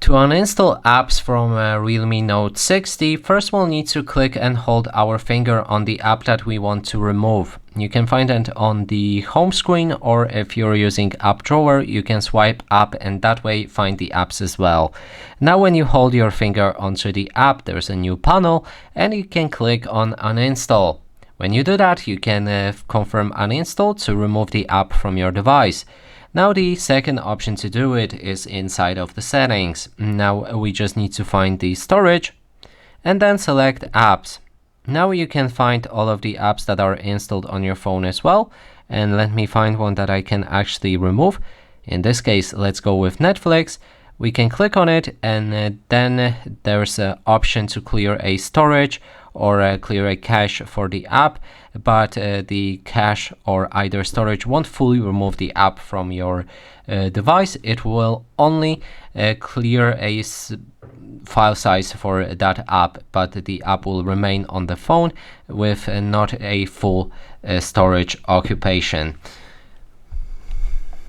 To uninstall apps from Realme Note 60, first we'll need to click and hold our finger on the app that we want to remove. You can find it on the home screen, or if you're using App Drawer, you can swipe up and that way find the apps as well. Now when you hold your finger onto the app, there's a new panel and you can click on Uninstall. When you do that, you can confirm Uninstall to remove the app from your device. Now the second option to do it is inside of the settings. Now we just need to find the storage and then select apps. Now you can find all of the apps that are installed on your phone as well. And let me find one that I can actually remove. In this case, let's go with Netflix. We can click on it and then there's an option to clear a storage or clear a cache for the app, but the cache or either storage won't fully remove the app from your device. It will only clear a file size for that app, but the app will remain on the phone with not a full storage occupation.